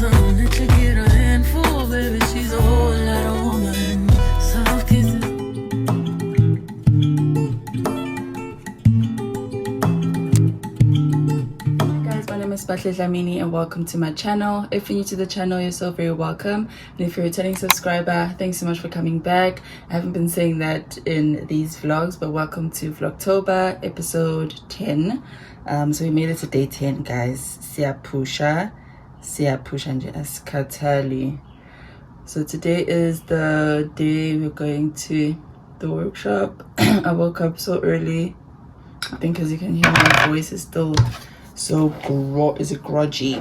Don't let you get a handful, baby. She's a whole lot of woman. Soft kisses. My name is Batle Dlamini and welcome to my channel. If you're new to the channel, you're so very welcome. And if you're a returning subscriber, thanks so much for coming back. I haven't been saying that in these vlogs, but welcome to Vlogtober episode 10. So we made it to day 10, guys. Siyapusha nje asikhathali. So today is the day we're going to the workshop. I woke up so early. I think as you can hear, my voice is still so groggy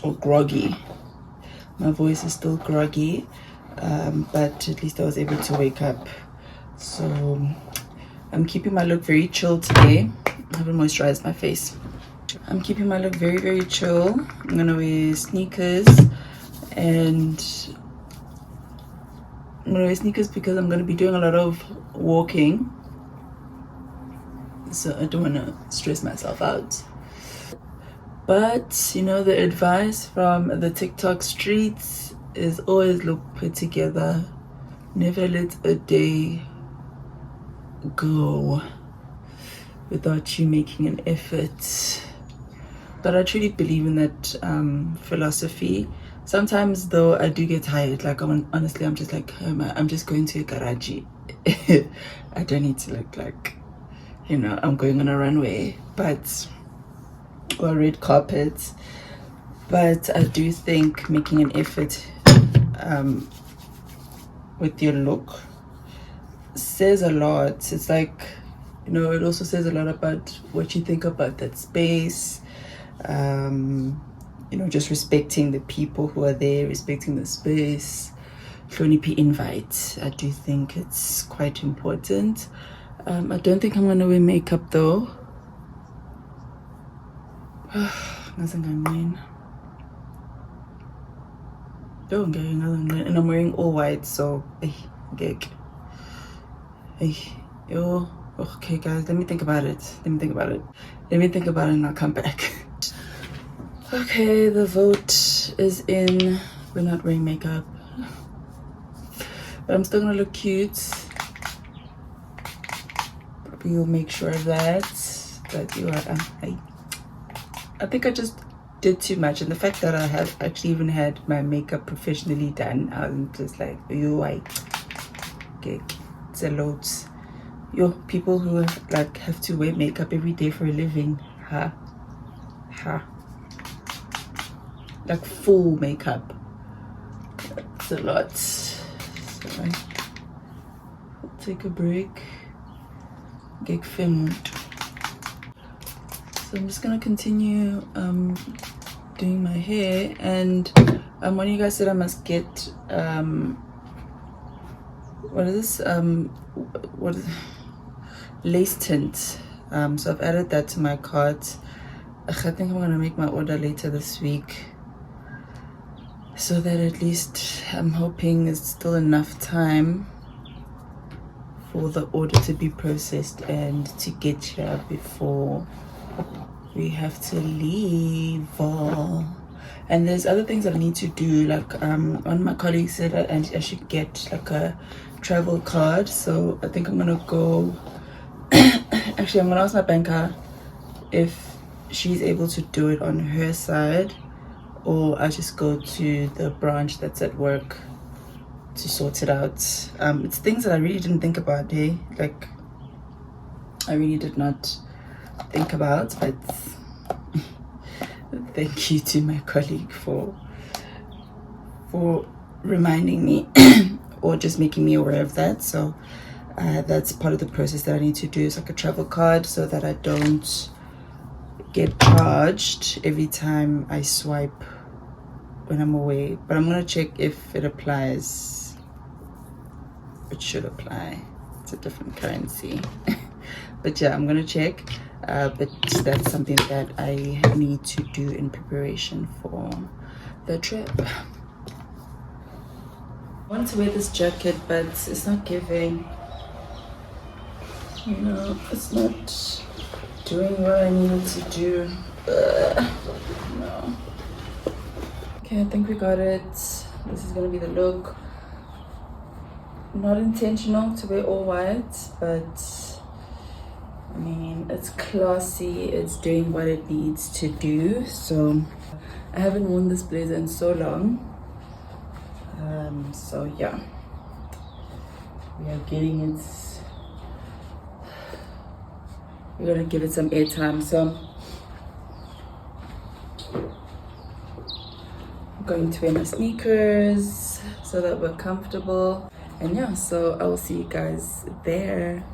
or groggy. My voice is still groggy, but at least I was able to wake up. So I'm keeping my look very chill today. I haven't moisturized my face. I'm keeping my look very, very chill. I'm gonna wear sneakers, and I'm gonna wear sneakers because I'm gonna be doing a lot of walking. So I don't wanna stress myself out. But you know, the advice from the TikTok streets is always look put together. Never let a day go without you making an effort. But I truly believe in that philosophy. Sometimes though I do get tired. Like honestly, I'm just like, I'm just going to a garage. I don't need to look like, you know, I'm going on a runway, or red carpet. But I do think making an effort with your look says a lot. It's like, you know, it also says a lot about what you think about that space. You know, just respecting the people who are there, respecting the space. Hloniphi invite. I do think it's quite important. I don't think I'm gonna wear makeup though. And I'm wearing all white, so okay guys, let me think about it and I'll come back. Okay, the vote is in. We're not wearing makeup, but I'm still gonna look cute. We'll make sure of that you are I think I just did too much, and the fact that I have actually even had my makeup professionally done, I'm just like, okay, it's a lot. People who have to wear makeup every day for a living, like full makeup, it's a lot. So I'll take a break, get filmed. So I'm just gonna continue doing my hair, and one of you guys said I must get what is this, lace tint. So I've added that to my cart. I think I'm gonna make my order later this week, so that at least I'm hoping there's still enough time for the order to be processed and to get here before we have to leave. And there's other things that I need to do, like one of my colleagues said I should get like a travel card, so I think I'm gonna go actually I'm gonna ask my banker if she's able to do it on her side, or I just go to the branch that's at work to sort it out. It's things that I really didn't think about, hey? Like, I really did not think about, but thank you to my colleague for reminding me or just making me aware of that. So that's part of the process that I need to do. It's like a travel card, so that I don't get charged every time I swipe when I'm away. But I'm gonna check if it applies. It should apply. It's a different currency. But yeah, I'm gonna check. But that's something that I need to do in preparation for the trip. I want to wear this jacket, but it's not giving. You know, it's not doing what I needed to do. No. Okay, I think we got it. This is gonna be the look. Not intentional to wear all white, but I mean, it's classy, it's doing what it needs to do. So I haven't worn this blazer in so long. So yeah, we are getting it. We're gonna give it some airtime. So I'm going to wear my sneakers so that we're comfortable. And yeah, so I will see you guys there.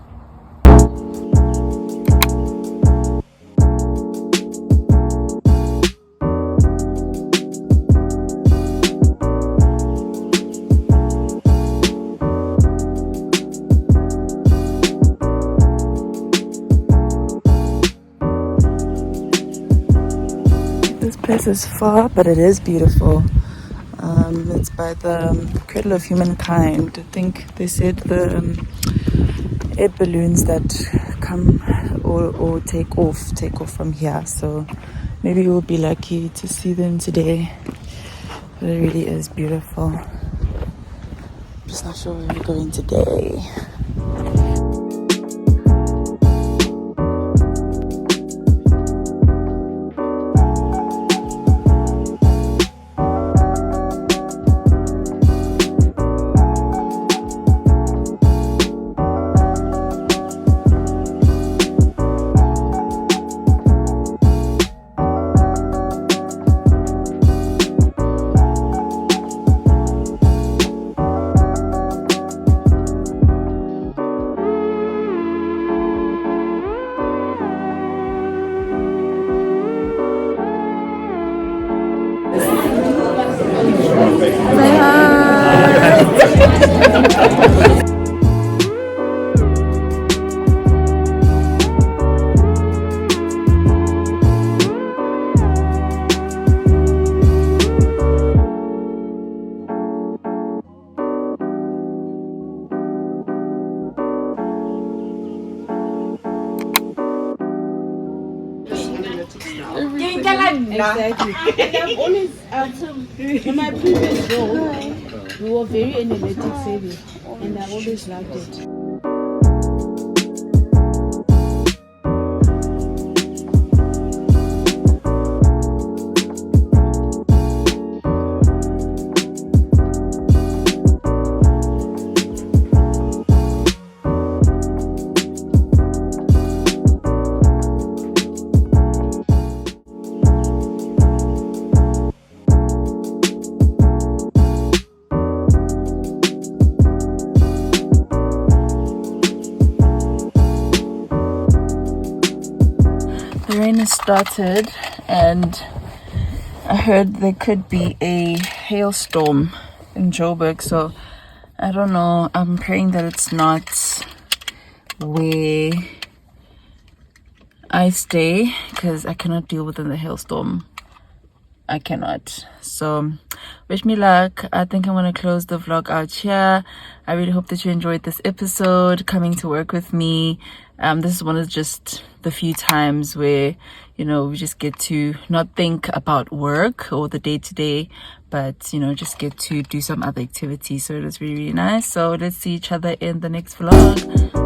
This place is far, but it is beautiful. It's by the Cradle of Humankind. I think they said the air balloons that come or take off from here. So maybe we'll be lucky to see them today. But it really is beautiful. I'm just not sure where we're going today. Exactly. I've always, in my previous role, we were very energetic savvy, and I always loved it. The rain has started, and I heard there could be a hailstorm in Joburg, so I don't know. I'm praying that it's not where I stay, because I cannot deal with the hailstorm. I cannot. So wish me luck. I think I'm gonna close the vlog out here. I really hope that you enjoyed this episode, coming to work with me. This is one of just the few times where, you know, we just get to not think about work or the day-to-day, but, you know, just get to do some other activities. So it was really, really nice. So let's see each other in the next vlog.